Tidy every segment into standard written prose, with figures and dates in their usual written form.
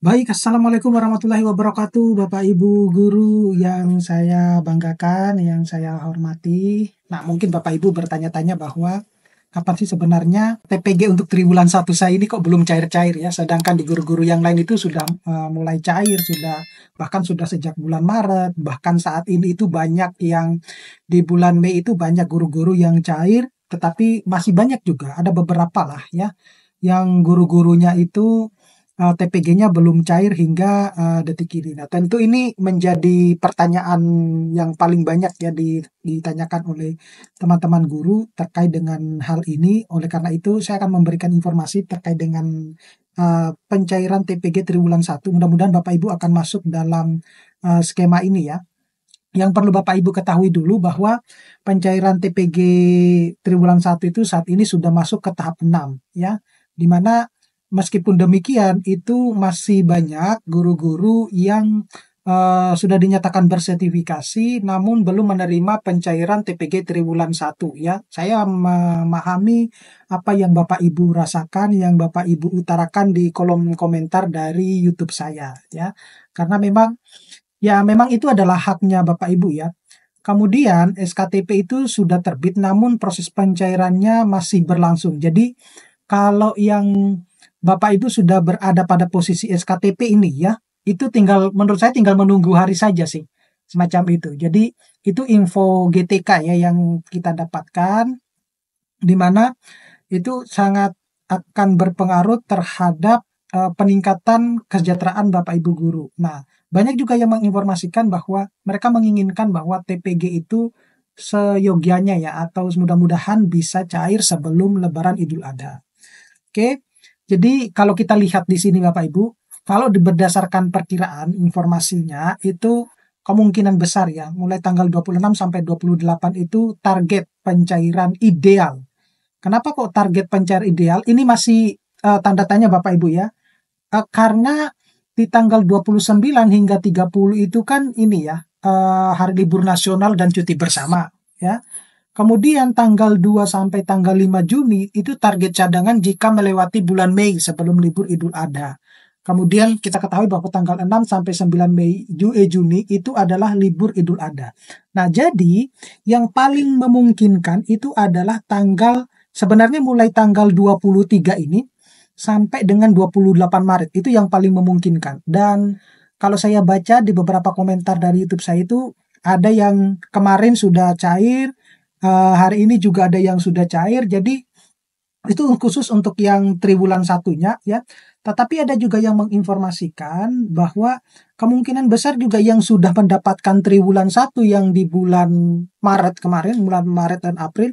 Baik, Assalamualaikum warahmatullahi wabarakatuh, Bapak Ibu guru yang saya banggakan, yang saya hormati. Nah, mungkin Bapak Ibu bertanya-tanya bahwa kapan sih sebenarnya TPG untuk triwulan 1 saya ini kok belum cair-cair ya, sedangkan di guru-guru yang lain itu sudah mulai cair, bahkan sudah sejak bulan Maret, bahkan saat ini itu banyak yang di bulan Mei itu banyak guru-guru yang cair, tetapi masih banyak juga, ada beberapa lah ya, yang guru-gurunya itu TPG-nya belum cair hingga detik ini. Nah, tentu ini menjadi pertanyaan yang paling banyak ya ditanyakan oleh teman-teman guru terkait dengan hal ini. Oleh karena itu, saya akan memberikan informasi terkait dengan pencairan TPG triwulan 1. Mudah-mudahan Bapak Ibu akan masuk dalam skema ini ya. Yang perlu Bapak Ibu ketahui dulu bahwa pencairan TPG triwulan 1 itu saat ini sudah masuk ke tahap 6 ya. Di mana meskipun demikian itu masih banyak guru-guru yang sudah dinyatakan bersertifikasi namun belum menerima pencairan TPG triwulan 1 ya. Saya memahami apa yang Bapak Ibu rasakan, yang Bapak Ibu utarakan di kolom komentar dari YouTube saya ya. Karena memang itu adalah haknya Bapak Ibu ya. Kemudian SKTP itu sudah terbit namun proses pencairannya masih berlangsung. Jadi kalau yang Bapak Ibu sudah berada pada posisi SKTP ini ya, itu menurut saya tinggal menunggu hari saja sih. Semacam itu. Jadi itu info GTK ya yang kita dapatkan, di mana itu sangat akan berpengaruh terhadap peningkatan kesejahteraan Bapak Ibu guru. Nah, banyak juga yang menginformasikan bahwa mereka menginginkan bahwa TPG itu seyogianya ya, atau mudah-mudahan bisa cair sebelum Lebaran Idul Adha. Oke, jadi kalau kita lihat di sini Bapak Ibu, kalau berdasarkan perkiraan informasinya itu kemungkinan besar ya, mulai tanggal 26 sampai 28 itu target pencairan ideal. Kenapa kok target pencairan ideal? Ini masih tanda tanya Bapak Ibu ya. Karena di tanggal 29 hingga 30 itu kan ini ya, hari libur nasional dan cuti bersama ya. Kemudian tanggal 2 sampai tanggal 5 Juni itu target cadangan jika melewati bulan Mei sebelum libur Idul Adha. Kemudian kita ketahui bahwa tanggal 6 sampai 9 Juni itu adalah libur Idul Adha. Nah, jadi yang paling memungkinkan itu adalah sebenarnya mulai tanggal 23 ini sampai dengan 28 Maret itu yang paling memungkinkan. Dan kalau saya baca di beberapa komentar dari YouTube saya itu ada yang kemarin sudah cair, hari ini juga ada yang sudah cair. Jadi itu khusus untuk yang triwulan satunya ya. Tetapi ada juga yang menginformasikan bahwa kemungkinan besar juga yang sudah mendapatkan triwulan 1 yang di bulan Maret kemarin, bulan Maret dan April,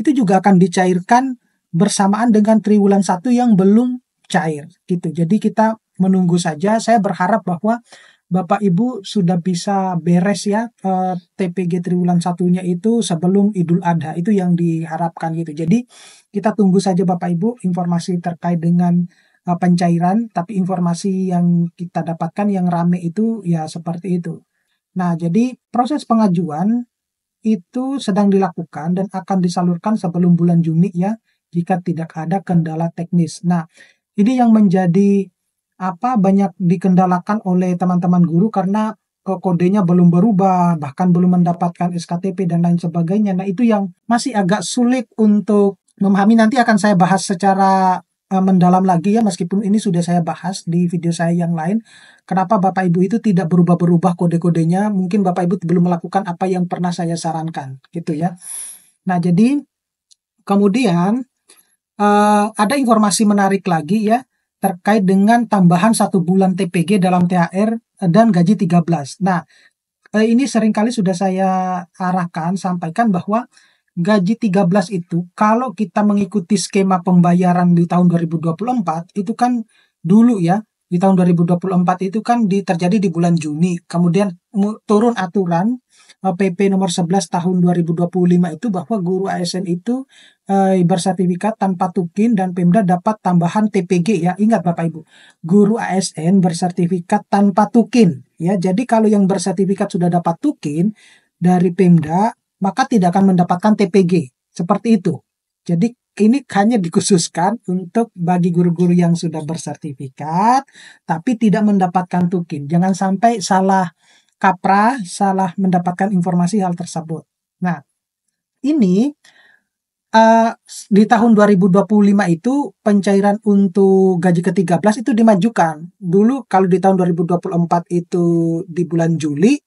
itu juga akan dicairkan bersamaan dengan triwulan 1 yang belum cair gitu. Jadi kita menunggu saja. Saya berharap bahwa Bapak Ibu sudah bisa beres ya TPG triwulan satunya itu sebelum Idul Adha. Itu yang diharapkan gitu. Jadi kita tunggu saja Bapak Ibu informasi terkait dengan pencairan, tapi informasi yang kita dapatkan yang rame itu ya seperti itu. Nah, jadi proses pengajuan itu sedang dilakukan dan akan disalurkan sebelum bulan Juni ya, jika tidak ada kendala teknis. Nah, ini yang menjadi banyak dikendalakan oleh teman-teman guru karena kodenya belum berubah, bahkan belum mendapatkan SKTP dan lain sebagainya. Nah, itu yang masih agak sulit untuk memahami. Nanti akan saya bahas secara mendalam lagi ya, meskipun ini sudah saya bahas di video saya yang lain. Kenapa Bapak Ibu itu tidak berubah-berubah kode-kodenya? Mungkin Bapak Ibu belum melakukan apa yang pernah saya sarankan, gitu ya. Nah, jadi kemudian ada informasi menarik lagi ya terkait dengan tambahan 1 bulan TPG dalam THR dan gaji 13. Nah, ini seringkali sudah saya sampaikan bahwa gaji 13 itu kalau kita mengikuti skema pembayaran di tahun 2024 itu kan dulu ya, di tahun 2024 itu kan terjadi di bulan Juni. Kemudian turun aturan PP nomor 11 tahun 2025 itu bahwa guru ASN itu bersertifikat tanpa tukin dan Pemda dapat tambahan TPG ya. Ingat Bapak Ibu, guru ASN bersertifikat tanpa tukin ya. Jadi kalau yang bersertifikat sudah dapat tukin dari Pemda, maka tidak akan mendapatkan TPG. Seperti itu. Jadi ini hanya dikhususkan untuk bagi guru-guru yang sudah bersertifikat, tapi tidak mendapatkan tukin. Jangan sampai salah kaprah, salah mendapatkan informasi hal tersebut. Nah, ini di tahun 2025 itu pencairan untuk gaji ke-13 itu dimajukan. Dulu kalau di tahun 2024 itu di bulan Juli,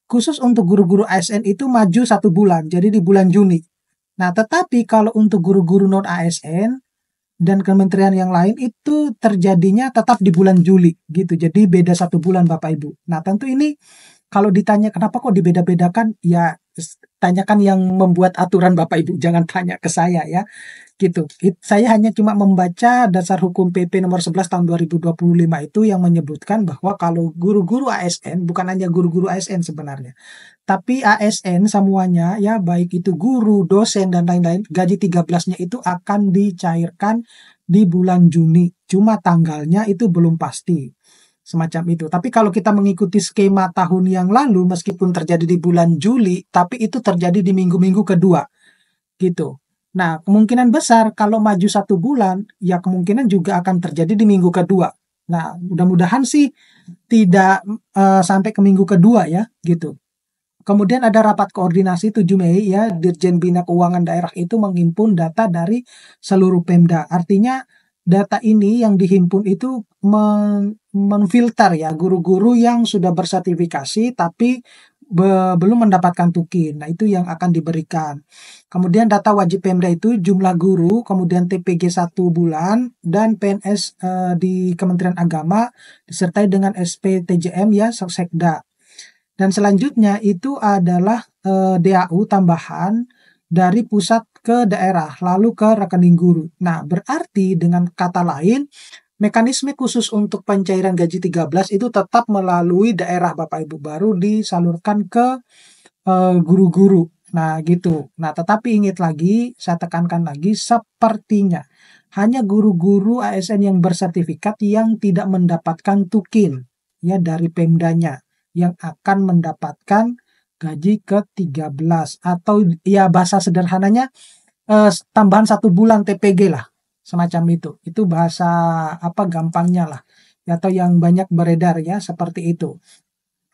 khusus untuk guru-guru ASN itu maju 1 bulan, jadi di bulan Juni. Nah, tetapi kalau untuk guru-guru non ASN dan kementerian yang lain itu terjadinya tetap di bulan Juli gitu. Jadi beda 1 bulan Bapak Ibu. Nah, tentu ini kalau ditanya kenapa kok dibeda-bedakan, ya tanyakan yang membuat aturan Bapak Ibu, jangan tanya ke saya ya. Gitu. Saya hanya cuma membaca dasar hukum PP nomor 11 tahun 2025 itu yang menyebutkan bahwa kalau guru-guru ASN, bukan hanya guru-guru ASN sebenarnya, tapi ASN semuanya ya, baik itu guru, dosen dan lain-lain, gaji 13-nya itu akan dicairkan di bulan Juni. Cuma tanggalnya itu belum pasti. Semacam itu. Tapi kalau kita mengikuti skema tahun yang lalu, meskipun terjadi di bulan Juli, tapi itu terjadi di minggu-minggu kedua. Gitu. Nah, kemungkinan besar kalau maju 1 bulan, ya kemungkinan juga akan terjadi di minggu kedua. Nah, mudah-mudahan sih tidak sampai ke minggu kedua ya, gitu. Kemudian ada rapat koordinasi 7 Mei ya, Dirjen Bina Keuangan Daerah itu menghimpun data dari seluruh Pemda. Artinya data ini yang dihimpun itu menfilter ya guru-guru yang sudah bersertifikasi tapi belum mendapatkan tukin. Nah, itu yang akan diberikan. Kemudian data wajib Pemda itu jumlah guru, kemudian TPG 1 bulan, dan PNS di Kementerian Agama, disertai dengan SPTJM ya, Sekda. Dan selanjutnya itu adalah DAU tambahan dari pusat ke daerah, lalu ke rekening guru. Nah, berarti dengan kata lain, mekanisme khusus untuk pencairan gaji 13 itu tetap melalui daerah Bapak Ibu, baru disalurkan ke guru-guru. Nah, gitu. Nah, tetapi ingat lagi, saya tekankan lagi, sepertinya hanya guru-guru ASN yang bersertifikat yang tidak mendapatkan tukin ya dari Pemdanya yang akan mendapatkan gaji ke-13, atau ya bahasa sederhananya tambahan 1 bulan TPG lah, semacam itu. Itu bahasa apa gampangnya lah, atau yang banyak beredar ya, seperti itu.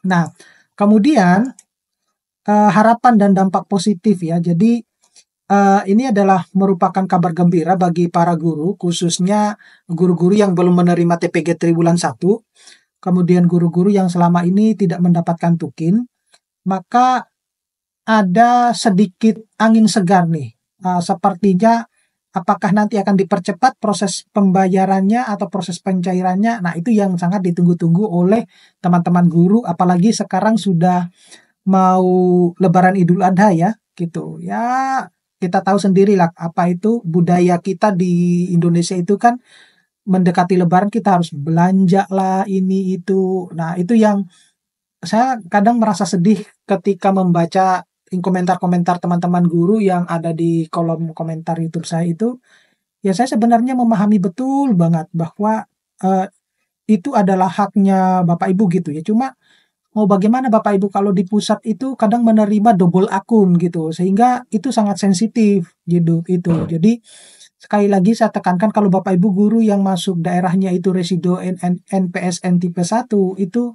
Nah, kemudian harapan dan dampak positif ya. Jadi ini adalah merupakan kabar gembira bagi para guru, khususnya guru-guru yang belum menerima TPG triwulan 1, kemudian guru-guru yang selama ini tidak mendapatkan tukin, maka ada sedikit angin segar nih. Sepertinya apakah nanti akan dipercepat proses pembayarannya atau proses pencairannya. Nah, itu yang sangat ditunggu-tunggu oleh teman-teman guru, apalagi sekarang sudah mau Lebaran Idul Adha ya, gitu. Ya, kita tahu sendirilah apa itu budaya kita di Indonesia itu kan mendekati Lebaran kita harus belanja lah ini itu. Nah, itu yang saya kadang merasa sedih ketika membaca komentar-komentar teman-teman guru yang ada di kolom komentar YouTube saya itu. Ya, saya sebenarnya memahami betul banget bahwa itu adalah haknya Bapak Ibu gitu ya. Cuma mau bagaimana Bapak Ibu kalau di pusat itu kadang menerima double akun gitu, sehingga itu sangat sensitif gitu itu. Jadi sekali lagi saya tekankan kalau Bapak Ibu guru yang masuk daerahnya itu residu NPSN tipe 1 itu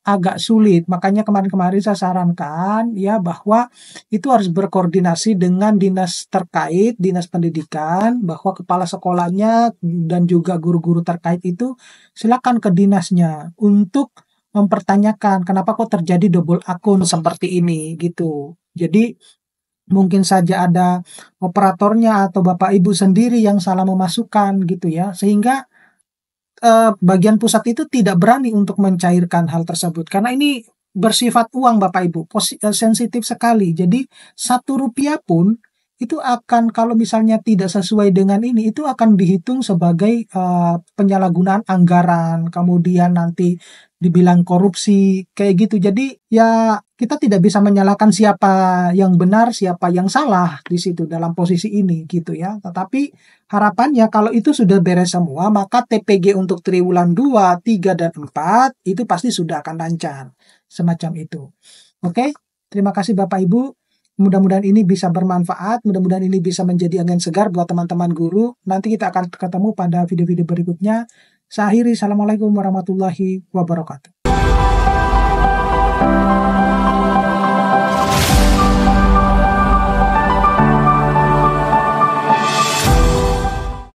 agak sulit. Makanya kemarin-kemarin saya sarankan ya bahwa itu harus berkoordinasi dengan dinas terkait, dinas pendidikan, bahwa kepala sekolahnya dan juga guru-guru terkait itu silakan ke dinasnya untuk mempertanyakan kenapa kok terjadi double akun seperti ini gitu. Jadi mungkin saja ada operatornya atau Bapak Ibu sendiri yang salah memasukkan gitu ya, sehingga bagian pusat itu tidak berani untuk mencairkan hal tersebut karena ini bersifat uang Bapak Ibu, sensitif sekali. Jadi Rp1 pun itu akan kalau misalnya tidak sesuai dengan ini itu akan dihitung sebagai penyalahgunaan anggaran, kemudian nanti dibilang korupsi kayak gitu. Jadi ya kita tidak bisa menyalahkan siapa yang benar, siapa yang salah di situ dalam posisi ini gitu ya. Tetapi harapannya kalau itu sudah beres semua, maka TPG untuk triwulan 2, 3, dan 4 itu pasti sudah akan lancar. Semacam itu. Oke, terima kasih Bapak Ibu. Mudah-mudahan ini bisa bermanfaat, mudah-mudahan ini bisa menjadi angin segar buat teman-teman guru. Nanti kita akan ketemu pada video-video berikutnya. Saya akhiri, Assalamualaikum warahmatullahi wabarakatuh.